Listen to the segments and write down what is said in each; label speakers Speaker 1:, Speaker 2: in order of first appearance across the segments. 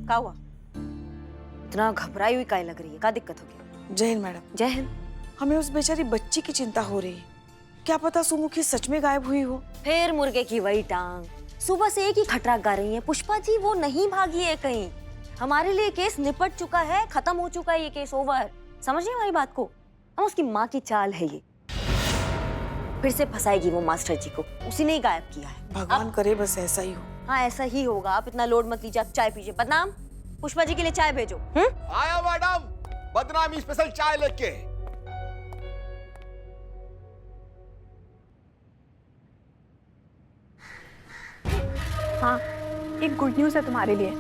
Speaker 1: क्या हुआ? इतना घबराई हुई काहे लग रही है? क्या दिक्कत हो गई?
Speaker 2: जय हिंद मैडम।
Speaker 1: जय हिंद।
Speaker 2: हमें उस बेचारी बच्ची की चिंता हो रही है। क्या पता सुमुखी सच में गायब हुई हो।
Speaker 1: फिर मुर्गे की वही टांग। सुबह से एक ही खटरा गा रही है। पुष्पा जी वो नहीं भागी है कहीं। हमारे लिए केस निपट चुका है, खत्म हो चुका है ये केस, ओवर। समझ रही हमारी बात को? हम उसकी माँ की चाल है ये। फिर से फंसाएगी वो मास्टर जी को। उसी ने ही गायब किया है।
Speaker 2: भगवान करे बस ऐसा ही हो।
Speaker 1: हाँ ऐसा ही होगा। आप इतना लोड मत लीजिए, आप चाय पीजिए। बदनाम, पुष्पा जी के लिए चाय भेजो।
Speaker 3: आया मैडम, बदनामी स्पेशल चाय लेके।
Speaker 4: हाँ, एक गुड न्यूज़ है तुम्हारे लिए।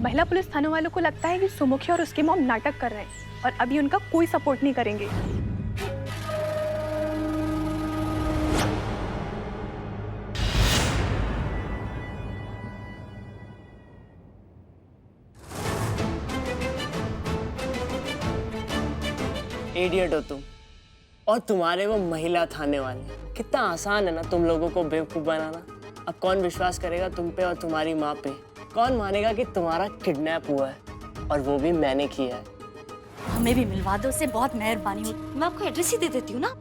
Speaker 4: महिला पुलिस थाने वालों को लगता है कि सुमुखी और उसके मॉम नाटक कर रहे हैं और अभी उनका कोई सपोर्ट नहीं करेंगे।
Speaker 5: इडियट हो तुम और तुम्हारे वो महिला थाने वाले। कितना आसान है ना तुम लोगों को बेवकूफ बनाना। अब कौन विश्वास करेगा तुम पे और तुम्हारी माँ पे? कौन मानेगा कि तुम्हारा किडनैप हुआ है और वो भी मैंने किया है?
Speaker 6: हमें भी मिलवा दो, उससे बहुत मेहरबानी होगी। मैं आपको एड्रेस ही दे देती हूँ ना।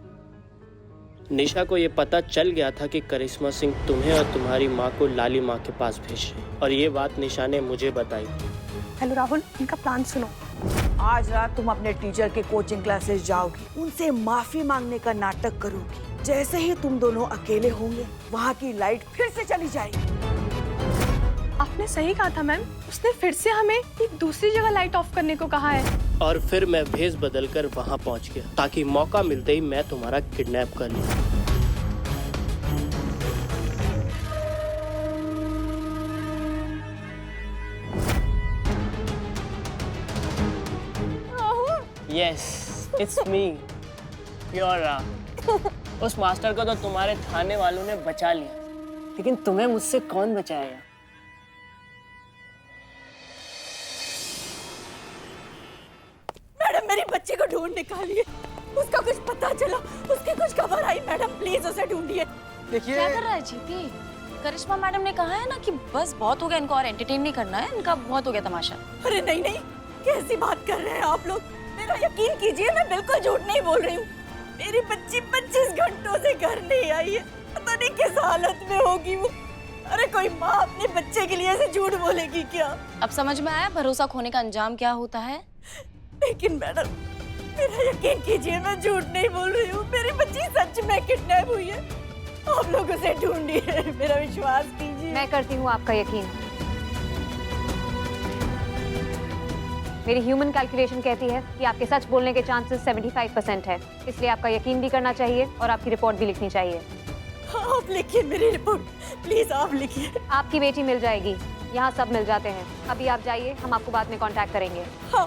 Speaker 5: निशा को ये पता चल गया था कि करिश्मा सिंह तुम्हें और तुम्हारी माँ को लाली माँ के पास भेज रही, और ये बात निशा ने मुझे बताई।
Speaker 4: हेलो राहुल, इनका प्लान सुनो।
Speaker 2: आज रात तुम अपने टीचर के कोचिंग क्लासेस जाओगी, उनसे माफी मांगने का नाटक करोगी। जैसे ही तुम दोनों अकेले होंगे, वहाँ की लाइट फिर से चली जाएगी।
Speaker 4: आपने सही कहा था मैम, उसने फिर से हमें एक दूसरी जगह लाइट ऑफ करने को कहा है।
Speaker 5: और फिर मैं भेस बदल कर वहाँ पहुँच गया ताकि मौका मिलते ही मैं तुम्हारा किडनैप कर लूँ। Yes, it's me, Fiora। उस मास्टर को तो तुम्हारे थाने वालों ने बचा लिया, लेकिन तुम्हें मुझसे कौन बचाएगा?
Speaker 6: मैडम मेरी बच्ची को ढूंढ निकालिए। उसका कुछ पता चला, उसकी कुछ खबर आई। मैडम प्लीज उसे ढूंढिए।
Speaker 3: देखिए
Speaker 6: क्या कर रहा है जीती? करिश्मा मैडम ने कहा है ना कि बस बहुत हो गया, इनको और एंटरटेन नहीं करना है, इनका बहुत हो गया तमाशा। अरे नहीं नहीं, कैसी बात कर रहे हैं आप लोग? मेरा यकीन कीजिए, मैं बिल्कुल झूठ नहीं बोल रही हूँ। मेरी बच्ची 25 घंटों से घर नहीं आई है। पता नहीं किस हालत में होगी वो। अरे कोई माँ अपने बच्चे के लिए ऐसे झूठ बोलेगी क्या? अब समझ में आया भरोसा खोने का अंजाम क्या होता है? लेकिन मैडम मेरा यकीन कीजिए, मैं झूठ नहीं बोल रही हूँ। मेरी बच्ची सच में किडनैप हुई है। आप लोग उसे ढूंढिए, मेरा विश्वास कीजिए।
Speaker 7: मैं करती हूँ आपका यकीन। मेरी ह्यूमन कैलकुलेशन कहती है कि आपके सच बोलने के चांसेस 75% है, इसलिए आपका यकीन भी करना चाहिए और आपकी रिपोर्ट भी लिखनी चाहिए।
Speaker 6: आप लिखिए मेरी रिपोर्ट, प्लीज आप लिखिए।
Speaker 7: आपकी बेटी मिल जाएगी, यहाँ सब मिल जाते हैं। अभी आप जाइए, हम आपको बाद में कांटेक्ट करेंगे।
Speaker 6: हाँ।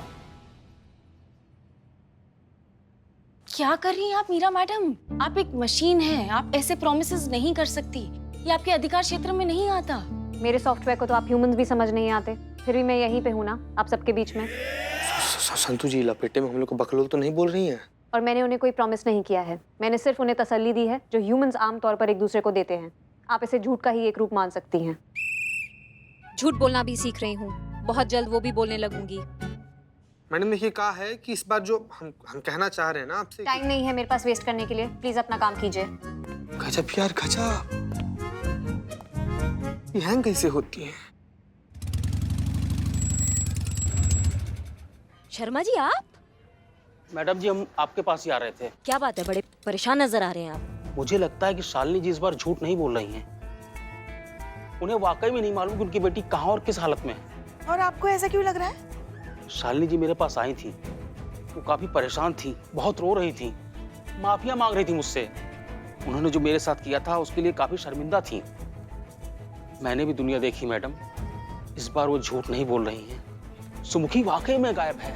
Speaker 6: क्या कर रही हैं आप मीरा मैडम? आप एक मशीन हैं, आप ऐसे प्रॉमिसेस नहीं कर सकती। ये आपके अधिकार क्षेत्र में नहीं आता।
Speaker 7: मेरे सॉफ्टवेयर को तो आप ह्यूमंस भी समझ नहीं आते, फिर भी मैं यहीं पे हूँ ना आप सबके बीच में।
Speaker 8: संतु जी लपेटे में हम लोग को बकलोल तो नहीं बोल रही हैं?
Speaker 7: और मैंने उन्हें कोई प्रॉमिस नहीं किया है, मैंने सिर्फ उन्हें तसल्ली दी है जो ह्यूमंस आमतौर पर एक दूसरे को देते हैं। आप इसे झूठ का ही एक रूप मान सकती हैं।
Speaker 9: झूठ बोलना भी सीख रही हूँ, बहुत जल्द वो भी बोलने लगूंगी।
Speaker 8: मैडम देखिए कहा है कि इस बार जो हम कहना चाह रहे हैं ना आपसे।
Speaker 7: टाइम नहीं है मेरे पास वेस्ट करने के लिए, प्लीज अपना काम कीजिए।
Speaker 8: गजब यार गजब, ये हैंग कैसे होती है?
Speaker 1: शर्मा जी आप?
Speaker 10: मैडम जी हम आपके पास ही आ रहे थे।
Speaker 1: क्या बात है, बड़े परेशान नजर आ रहे हैं आप।
Speaker 10: मुझे लगता है कि शालिनी जी इस बार झूठ नहीं बोल रही हैं। उन्हें वाकई में नहीं मालूम कि उनकी बेटी कहाँ और किस हालत में है।
Speaker 2: और आपको ऐसा क्यों लग रहा है?
Speaker 10: शालिनी जी मेरे पास आई थी, वो काफी परेशान थी, बहुत रो रही थी, माफिया मांग रही थी मुझसे। उन्होंने जो मेरे साथ किया था उसके लिए काफी शर्मिंदा थी। मैंने भी दुनिया देखी मैडम, इस बार वो झूठ नहीं बोल रही हैं। सुमुखी वाकई में गायब है।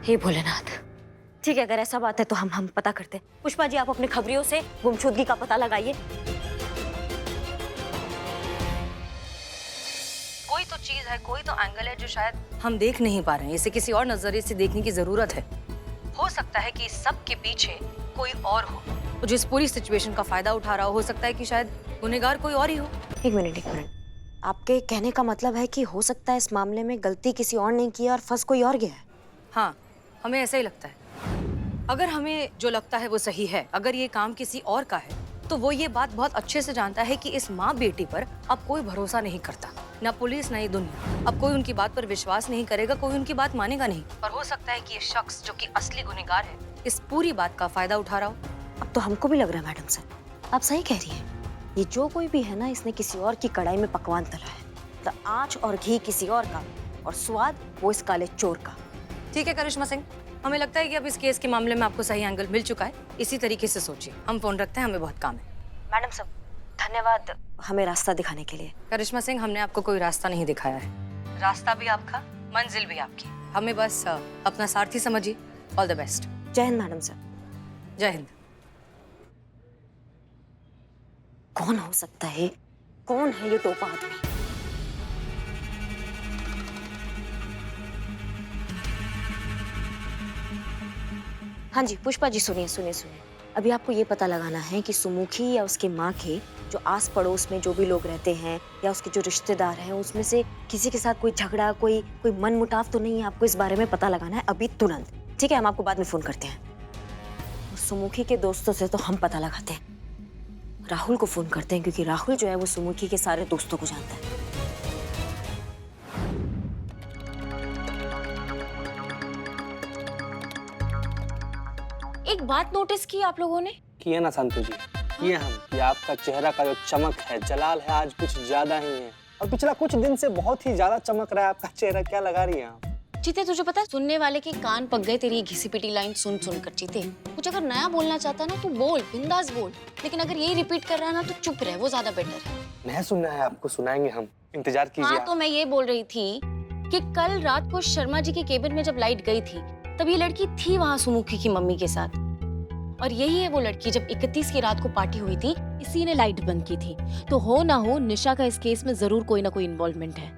Speaker 1: हे भोलेनाथ। ठीक है, अगर ऐसा बात है तो हम पता करते हैं। पुष्पा जी आप अपने खबरियों से गुमशुदगी का पता लगाइए।
Speaker 6: कोई तो चीज है, कोई तो एंगल है जो शायद हम देख नहीं पा रहे हैं। इसे किसी और नजरिए से देखने की जरूरत है। हो सकता है कि इस सब के पीछे कोई और हो। वो जो इस पूरी सिचुएशन का फायदा उठा रहा हो सकता है कि शायद गुनहगार कोई और ही हो।
Speaker 1: एक मिनट। आपके कहने का मतलब है कि हो सकता है इस मामले में गलती किसी और ने की और फंस कोई और गया है?
Speaker 6: हाँ, हमें ऐसा ही लगता है। अगर हमें जो लगता है वो सही है, अगर ये काम किसी और का है, तो वो ये बात बहुत अच्छे से जानता है कि इस माँ बेटी पर अब कोई भरोसा नहीं करता, ना पुलिस ना ये दुनिया। अब कोई उनकी बात पर विश्वास नहीं करेगा, कोई उनकी बात मानेगा नहीं। और हो सकता है कि ये शख्स जो कि असली गुनहगार है, इस पूरी बात का फायदा उठा रहा हो।
Speaker 1: अब तो हमको भी लग रहा है मैडम सर, आप सही कह रही हैं। ये जो कोई भी है ना, इसने किसी और की कढ़ाई में पकवान तला है। तो आँच और घी किसी और का और स्वाद वो इस काले चोर का।
Speaker 6: ठीक है करिश्मा सिंह, हमें लगता है कि अब इस केस के मामले में आपको सही एंगल मिल चुका है। इसी तरीके से सोचिए। हम फोन रखते हैं, हमें बहुत काम है।
Speaker 1: मैडम साहब धन्यवाद हमें रास्ता दिखाने के लिए।
Speaker 6: करिश्मा सिंह, हमने आपको कोई रास्ता नहीं दिखाया है। रास्ता भी आपका, मंजिल भी आपकी। हमें बस अपना सारथी समझिए। All the best.
Speaker 1: जय हिंद मैडम साहब।
Speaker 6: जय हिंद।
Speaker 1: कौन हो सकता है? कौन है ये टोपा आदमी? हाँ जी पुष्पा जी, सुनिए। अभी आपको ये पता लगाना है कि सुमुखी या उसके माँ के जो आस पड़ोस में जो भी लोग रहते हैं या उसके जो रिश्तेदार हैं, उसमें से किसी के साथ कोई झगड़ा, कोई मनमुटाव तो नहीं है। आपको इस बारे में पता लगाना है अभी तुरंत। ठीक है, हम आपको बाद में फोन करते हैं। सुमुखी के दोस्तों से तो हम पता लगाते हैं, राहुल को फोन करते हैं, क्योंकि राहुल जो है वो सुमुखी के सारे दोस्तों को जानता है।
Speaker 6: एक बात नोटिस की आप लोगों ने?
Speaker 8: किए ना संतु जी, किए हम कि आपका चेहरा का जो चमक है, जलाल है, आज कुछ ज्यादा ही है। और पिछला कुछ दिन से बहुत ही ज्यादा चमक रहा है आपका चेहरा। क्या लगा रही हैं आप?
Speaker 6: चीते, तुझे पता है सुनने वाले के कान पक गए तेरी घिसी पिटी लाइन सुन कर। चीते, कुछ अगर नया बोलना चाहता ना तो बोल, बिंदास बोल, लेकिन अगर यही रिपीट कर रहा है ना तो चुप रहे, वो ज्यादा बेटर है।
Speaker 8: नहीं सुनना है आपको, सुनाएंगे हम, इंतजार कीजिए।
Speaker 6: हाँ, तो मैं ये बोल रही थी कि कल रात को शर्मा जी के केबिन में जब लाइट गई थी, तब ये लड़की थी वहाँ सुमुखी की मम्मी के साथ। और यही है वो लड़की जब 31 की रात को पार्टी हुई थी, इसी ने लाइट बंद की थी। तो हो ना हो निशा का इस केस में जरूर कोई ना कोई इन्वॉल्वमेंट है।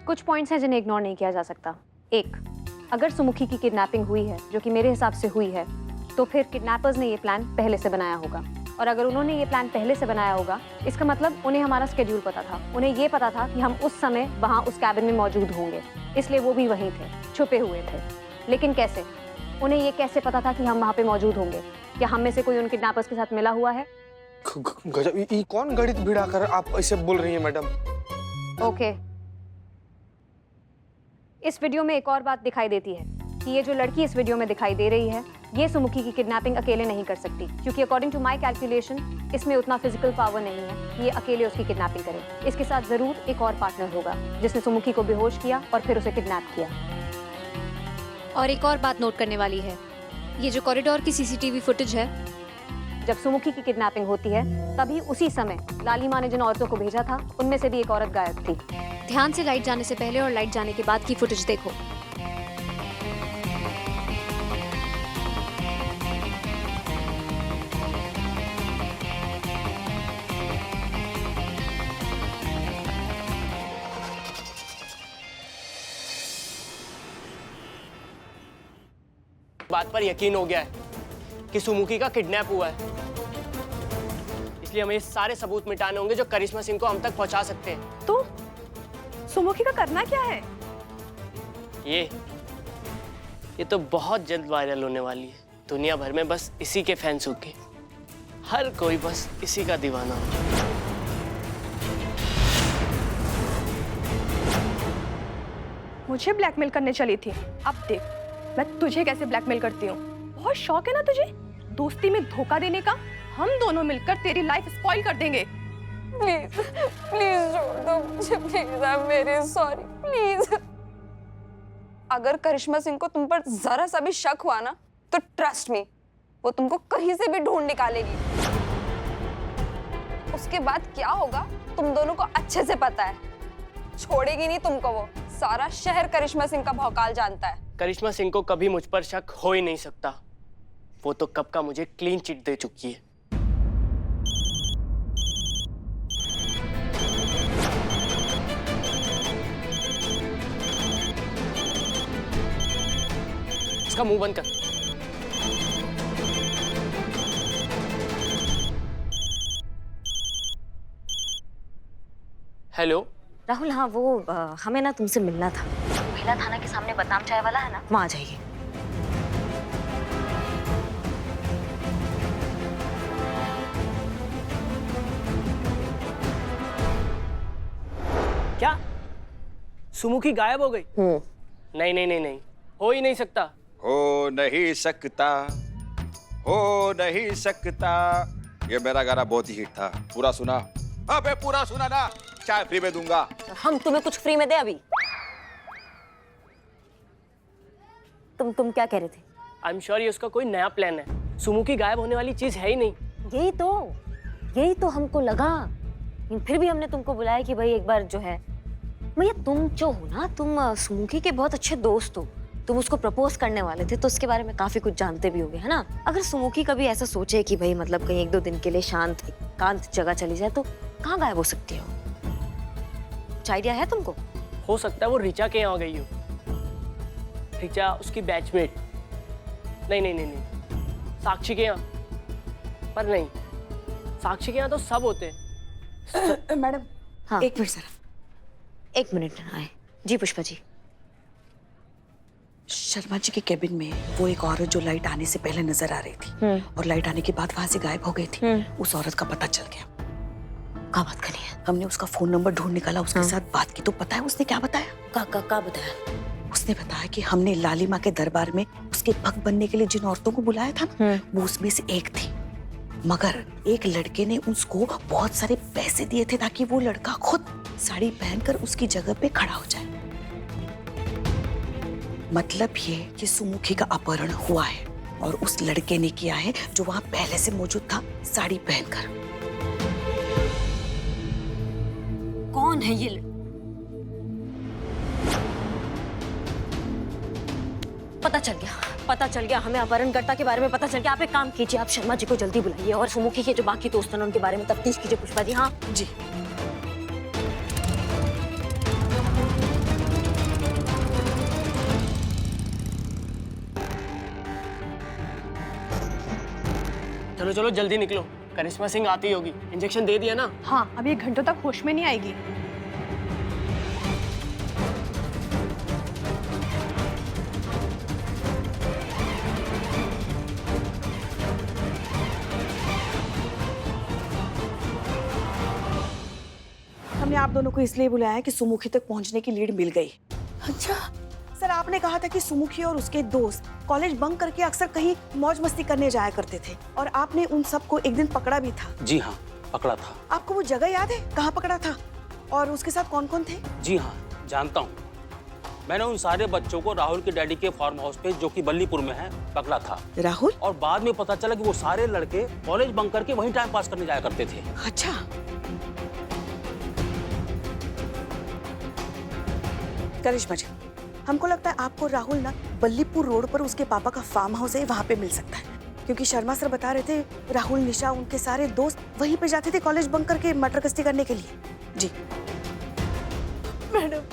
Speaker 7: कुछ पॉइंट्स हैं जिन्हें इग्नोर नहीं किया जा सकता। एक, अगर सुमुखी की किडनैपिंग हुई है, जो कि मेरे हिसाब से हुई है, तो फिर किडनैपर्स ने ये प्लान पहले से बनाया होगा। और अगर उन्होंने ये प्लान पहले से बनाया होगा, इसका मतलब उन्हें हमारा स्केड्यूल पता था। उन्हें ये पता था कि हम उस समय वहाँ उस कैबिन में मौजूद होंगे, इसलिए वो भी वहीं थे, छुपे हुए थे। लेकिन कैसे? उन्हें ये कैसे पता था कि हम वहाँ पे मौजूद होंगे? क्या हम में से कोई उन किडनैपर्स के साथ मिला हुआ है?
Speaker 8: गजब, ये कौन गणित भिड़ा कर आप ऐसे बोल रही हैं मैडम?
Speaker 7: ओके, इस वीडियो में एक और बात दिखाई देती है कि ये जो लड़की इस वीडियो में दिखाई दे रही है, ये सुमुखी की किडनैपिंग अकेले नहीं कर सकती, क्योंकि अकॉर्डिंग टू माय कैलकुलेशन इसमें उतना फिजिकल पावर नहीं है कि ये अकेले उसकी किडनैपिंग करे। इसके साथ जरूर एक और पार्टनर होगा जिसने सुमुखी को बेहोश किया और फिर उसे किडनैप किया।
Speaker 9: और एक और बात नोट करने वाली है, ये जो कॉरिडोर की सीसीटीवी फुटेज है,
Speaker 7: जब सुमुखी की किडनैपिंग होती है तभी उसी समय लालिमा ने जिन औरतों को भेजा था उनमें से भी एक औरत गायब थी।
Speaker 9: ध्यान से लाइट जाने से पहले और लाइट जाने के बाद की फुटेज देखो।
Speaker 5: बात पर यकीन हो गया है कि सुमुखी का किडनैप हुआ है, इसलिए हमें ये सारे सबूत मिटाने होंगे जो करिश्मा सिंह को हम तक पहुंचा सकते हैं।
Speaker 4: तो सुमुखी का करना क्या है?
Speaker 5: ये तो बहुत जल्द वायरल होने वाली है। दुनिया भर में बस इसी के फैंस होंगे, हर कोई बस इसी का दीवाना होगा।
Speaker 4: मुझे ब्लैकमेल करने चली थी, अब देख मैं तुझे कैसे ब्लैकमेल करती हूँ। बहुत शौक है ना तुझे दोस्ती में धोखा देने का। हम दोनों मिलकर तेरी लाइफ स्पॉइल कर देंगे।
Speaker 6: प्लीज प्लीज छोड़ दो मुझे, please. I am very sorry, please.
Speaker 11: अगर करिश्मा सिंह को तुम पर जरा सा भी शक हुआ ना तो ट्रस्ट मी, वो तुमको कहीं से भी ढूंढ निकालेगी। उसके बाद क्या होगा तुम दोनों को अच्छे से पता है। छोड़ेगी नहीं तुमको वो। सारा शहर करिश्मा सिंह का भौकाल जानता है।
Speaker 5: करिश्मा सिंह को कभी मुझ पर शक हो ही नहीं सकता। वो तो कब का मुझे क्लीन चिट दे चुकी है। इसका मुंह बंद कर। हेलो।
Speaker 1: राहुल, हाँ वो हमें ना तुमसे मिलना था। महिला थाना के सामने बदनाम चाय वाला है ना, वहाँ आ जाइए।
Speaker 5: क्या सुमुखी गायब हो गई? नहीं नहीं नहीं नहीं, हो ही नहीं सकता।
Speaker 3: हो नहीं सकता, हो नहीं सकता। ये मेरा गाना बहुत ही हिट था, पूरा सुना? अबे पूरा सुना ना, चाय फ्री में दूंगा।
Speaker 1: हम तुम्हें कुछ फ्री में दे अभी? तुम क्या कह रहे थे?
Speaker 5: आई एम श्योर ये उसका कोई नया प्लान है। सुमुखी गायब होने वाली चीज है ही नहीं।
Speaker 1: यही तो हमको लगा। फिर भी हमने तुमको बुलाया कि भाई एक बार जो है, भैया तुम जो हो ना, तुम सुमुखी के बहुत अच्छे दोस्त हो। तुम उसको प्रपोज करने वाले थे तो उसके बारे में काफी कुछ जानते भी होगे, है ना? अगर सुमुखी कभी ऐसा सोचे कि भाई मतलब कहीं 1-2 दिन के लिए शांत एकांत जगह चली जाए तो कहाँ गायब हो सकती है? कुछ आइडिया है तुमको?
Speaker 5: हो सकता है वो ऋचा के यहाँ गई हो। ऋचा उसकी बैचमेट। नहीं नहीं नहीं नहीं, साक्षी के यहाँ। पर नहीं, साक्षी के यहाँ तो सब होते हैं।
Speaker 2: मैडम
Speaker 1: हाँ।
Speaker 2: एक मिनट सर।
Speaker 1: 1 मिनट आए। जी पुष्पा जी।
Speaker 2: शर्मा जी के केबिन में वो एक औरत जो लाइट आने से पहले नजर आ रही थी और लाइट आने के बाद वहां से गायब हो गई थी, उस औरत का पता चल गया।
Speaker 1: क्या बात करी है?
Speaker 2: हमने उसका फोन नंबर ढूंढ निकाला, उसके साथ बात की तो पता है उसने क्या बताया?
Speaker 1: क्या बताया?
Speaker 2: उसने बताया कि हमने लालिमा के दरबार में उसके भक्त बनने के लिए जिन औरतों को बुलाया था ना, वो उसमें से एक थी। मगर एक लड़के ने उसको बहुत सारे पैसे दिए थे ताकि वो लड़का खुद साड़ी पहनकर उसकी जगह पे खड़ा हो जाए। मतलब ये कि सुमुखी का अपहरण हुआ है और उस लड़के ने किया है जो वहां पहले से मौजूद था, साड़ी पहनकर।
Speaker 1: कौन है ये? पता चल गया हमें अपहरणकर्ता के बारे में पता चल गया। आप एक काम कीजिए, आप शर्मा जी को जल्दी बुलाइए और सुमुखी के जो बाकी दोस्त हैं उनके बारे में तफ्तीश कीजिए पुष्पा जी। हाँ
Speaker 2: जी।
Speaker 5: चलो चलो जल्दी निकलो, करिश्मा सिंह आती होगी। इंजेक्शन दे दिया ना?
Speaker 4: हाँ, अब ये घंटों तक होश में नहीं आएगी।
Speaker 2: हमने आप दोनों को इसलिए बुलाया है कि सुमुखी तक पहुंचने की लीड मिल गई। अच्छा सर, आपने कहा था कि सुमुखी और उसके दोस्त कॉलेज बंक करके अक्सर कहीं मौज मस्ती करने जाया करते थे और आपने उन सबको एक दिन पकड़ा भी था।
Speaker 10: जी हाँ, पकड़ा था।
Speaker 2: आपको वो जगह याद है कहाँ पकड़ा था और उसके साथ कौन कौन थे?
Speaker 10: जी हाँ, जानता हूँ। मैंने उन सारे बच्चों को राहुल के डैडी के फार्म हाउस पे, जो कि बल्लीपुर में है, पकड़ा था।
Speaker 2: राहुल?
Speaker 10: और बाद में पता चला कि वो सारे लड़के कॉलेज बंक करके वहीं टाइम पास करने जाया करते थे।
Speaker 2: अच्छा। करिश्मा जी, हमको लगता है आपको राहुल ना बल्लीपुर रोड पर उसके पापा का फार्म हाउस है, वहाँ पे मिल सकता है, क्योंकि शर्मा सर बता रहे थे राहुल, निशा, उनके सारे दोस्त वहीं पे जाते थे कॉलेज बंक करके मटर कश्ती करने के लिए। जी
Speaker 1: मैडम,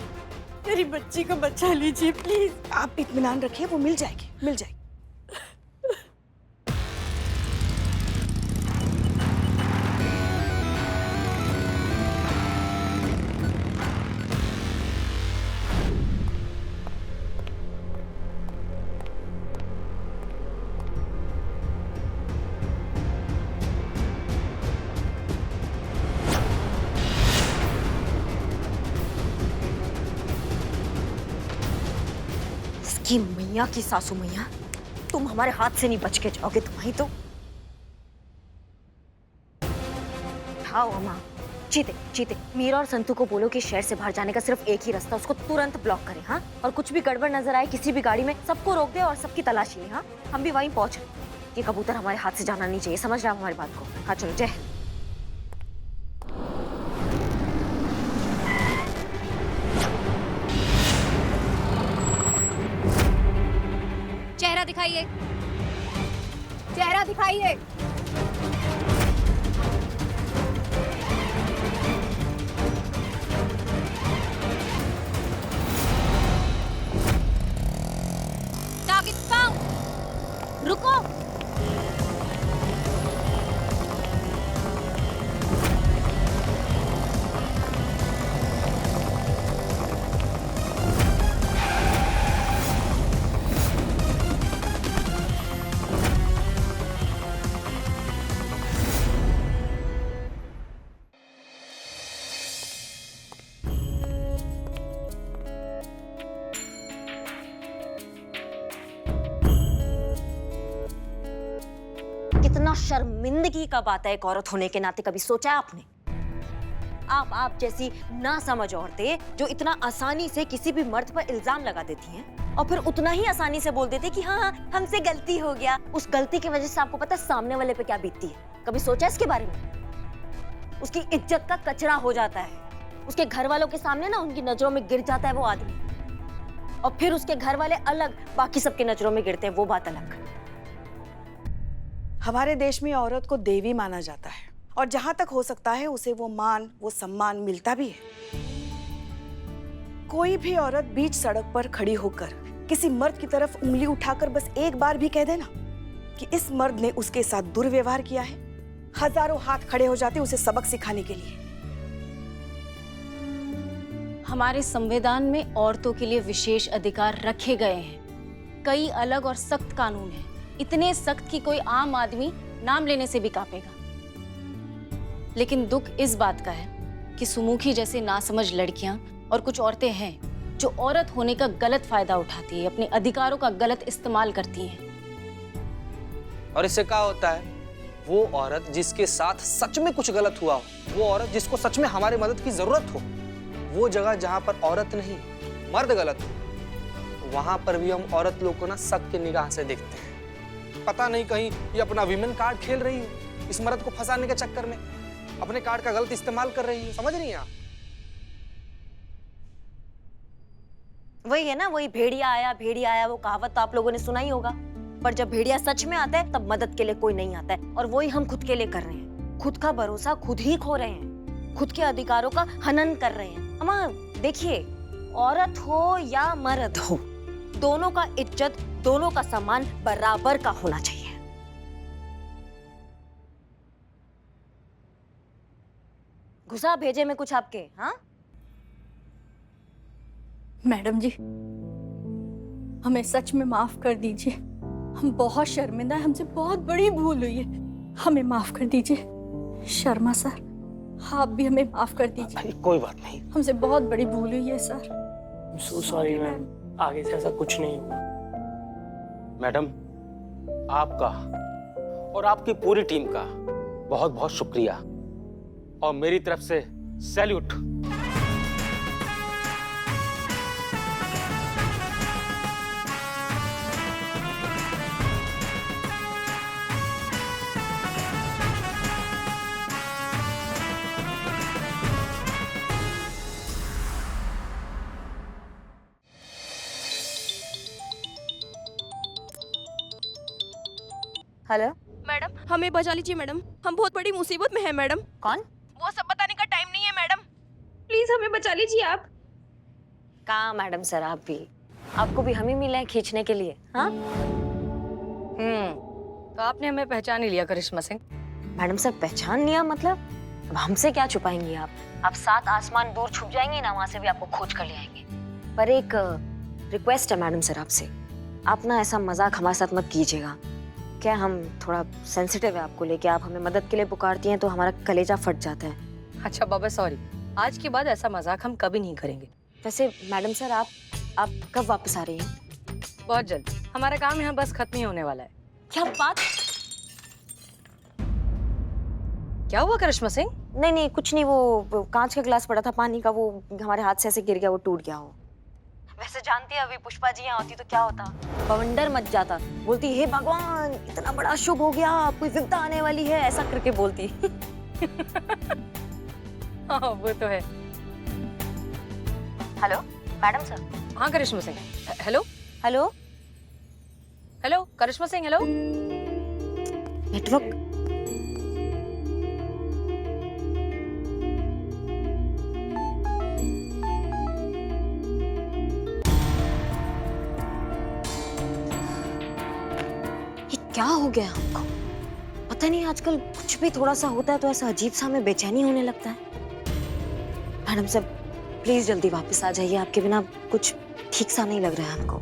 Speaker 1: मेरी बच्ची को बचा लीजिए प्लीज।
Speaker 2: आप इत्मीनान रखिए, वो मिल जाएगी, मिल जाएगी।
Speaker 1: कि मैया की सासू मैया, तुम हमारे हाथ से नहीं बच के जाओगे। तुम्हारी तो हाँ अम्मा, जीते मीरा और संतू को बोलो कि शहर से बाहर जाने का सिर्फ एक ही रास्ता, उसको तुरंत ब्लॉक करें। हाँ, और कुछ भी गड़बड़ नजर आए किसी भी गाड़ी में, सबको रोक दे और सबकी तलाशी लें। हाँ, हम भी वहीं पहुंच रहे। ये कबूतर हमारे हाथ से जाना नहीं चाहिए, समझ रहे हो हमारी बात को? हाँ चलो, जय हिंद।
Speaker 9: चेहरा दिखाइए, चेहरा दिखाइए। Target found. रुको।
Speaker 1: शर्मिंदगी का बात है एक औरत होने के नाते, कभी सोचा है आपने? आप जैसी ना समझ औरतें जो इतना आसानी से किसी भी मर्द पर इल्जाम लगा देती हैं और फिर उतना ही आसानी से बोल देती कि हाँ हमसे गलती हो गया। उस गलती की वजह से आपको पता है सामने वाले पे क्या बीतती है? कभी सोचा इसके बारे में? उसकी इज्जत का कचरा हो जाता है, उसके घर वालों के सामने ना उनकी नजरों में गिर जाता है वो आदमी, और फिर उसके घर वाले अलग बाकी सबके नजरों में गिरते हैं, वो बात अलग।
Speaker 2: हमारे देश में औरत को देवी माना जाता है और जहां तक हो सकता है उसे वो मान, वो सम्मान मिलता भी है। कोई भी औरत बीच सड़क पर खड़ी होकर किसी मर्द की तरफ उंगली उठाकर बस एक बार भी कह देना कि इस मर्द ने उसके साथ दुर्व्यवहार किया है, हजारों हाथ खड़े हो जाते उसे सबक सिखाने के लिए।
Speaker 6: हमारे संविधान में औरतों के लिए विशेष अधिकार रखे गए हैं। कई अलग और सख्त कानून हैं, इतने सख्त कि कोई आम आदमी नाम लेने से भी कांपेगा। लेकिन दुख इस बात का है कि सुमुखी जैसे नासमझ लड़कियां और कुछ औरतें हैं जो औरत होने का गलत फायदा उठाती है, अपने अधिकारों का गलत इस्तेमाल करती हैं।
Speaker 8: और इससे क्या होता है? वो औरत जिसके साथ सच में कुछ गलत हुआ हो, वो औरत जिसको सच में हमारी मदद की जरूरत हो, वो जगह जहां पर औरत नहीं मर्द गलत हो, वहां पर भी हम औरत लोग को ना शक की निगाह से देखते हैं। पता नहीं कहीं ये अपना विमेन कार्ड खेल रही है, इस मर्द को फंसाने के चक्कर में अपने कार्ड का गलत इस्तेमाल कर रही है। समझ रही हैं आप?
Speaker 1: वही है ना, वही भेड़िया आया वो कहावत तो आप लोगों ने सुना ही होगा। पर जब भेड़िया सच में आता है तब मदद के लिए कोई नहीं आता है, और वही हम खुद के लिए कर रहे हैं। खुद का भरोसा खुद ही खो रहे हैं, खुद के अधिकारों का हनन कर रहे हैं। अम्मा देखिए, औरत हो या मर्द हो, दोनों का इज्जत, दोनों का सम्मान बराबर का होना चाहिए। घुसा भेजे में कुछ आपके? हाँ
Speaker 12: मैडम जी, हमें सच में माफ कर दीजिए। हम बहुत शर्मिंदा हैं, हमसे बहुत बड़ी भूल हुई है, हमें माफ कर दीजिए। शर्मा सर, आप भी हमें माफ कर दीजिए।
Speaker 10: कोई बात नहीं,
Speaker 12: हमसे बहुत बड़ी भूल हुई है सर।
Speaker 5: सो सॉरी मैम, आगे से ऐसा कुछ नहीं होगा।
Speaker 10: मैडम आपका और आपकी पूरी टीम का बहुत बहुत शुक्रिया, और मेरी तरफ से सैल्यूट।
Speaker 1: हेलो
Speaker 4: मैडम, हमें बचा लीजिए मैडम, हम बहुत बड़ी मुसीबत में हैं मैडम।
Speaker 1: कौन?
Speaker 4: वो सब बताने का टाइम नहीं है मैडम, प्लीज हमें बचा लीजिए आप।
Speaker 1: कहाँ मैडम सर, आप भी, आपको भी हम ही मिले हैं खींचने के लिए? हाँ
Speaker 13: तो आपने हमें पहचान ही लिया करिश्मा सिंह।
Speaker 1: मैडम सर पहचान लिया मतलब? अब हमसे क्या छुपाएंगी आप 7 आसमान दूर छुप जाएंगे ना, वहां से भी आपको खोज कर ले आएंगे। पर एक रिक्वेस्ट है मैडम सर आपसे, आप ना ऐसा मजाक हमारे साथ मत कीजिएगा। क्या हम थोड़ा सेंसिटिव है आपको लेके, आप हमें मदद के लिए पुकारती हैं तो हमारा कलेजा फट जाता है।
Speaker 13: अच्छा बाबा सॉरी, आज के बाद ऐसा मजाक हम कभी नहीं करेंगे।
Speaker 1: वैसे मैडम सर आप कब वापस आ रही हैं?
Speaker 13: बहुत जल्द, हमारा काम यहाँ बस खत्म ही होने वाला है।
Speaker 1: क्या बात?
Speaker 13: क्या हुआ करिश्मा सिंह?
Speaker 1: नहीं कुछ नहीं, वो कांच का गिलास पड़ा था पानी का, वो हमारे हाथ से ऐसे गिर गया, वो टूट गया हो। वैसे जानती है अभी पुष्पा जी यहाँ होती तो क्या होता, बवंडर मच जाता, बोलती हे भगवान इतना बड़ा शुभ हो गया, कोई विपदा आने वाली है, ऐसा करके बोलती।
Speaker 13: हाँ वो तो है।
Speaker 1: Hello madam sir.
Speaker 13: हाँ करिश्मा सिंह, हेलो
Speaker 1: हेलो
Speaker 13: हेलो करिश्मा सिंह, हेलो।
Speaker 1: नेटवर्क क्या हो गया हमको? पता नहीं आजकल कुछ भी थोड़ा सा होता है तो ऐसा अजीब सा हमें बेचैनी होने लगता है। मैडम साहब प्लीज जल्दी वापस आ जाइए, आपके बिना कुछ ठीक सा नहीं लग रहा है हमको।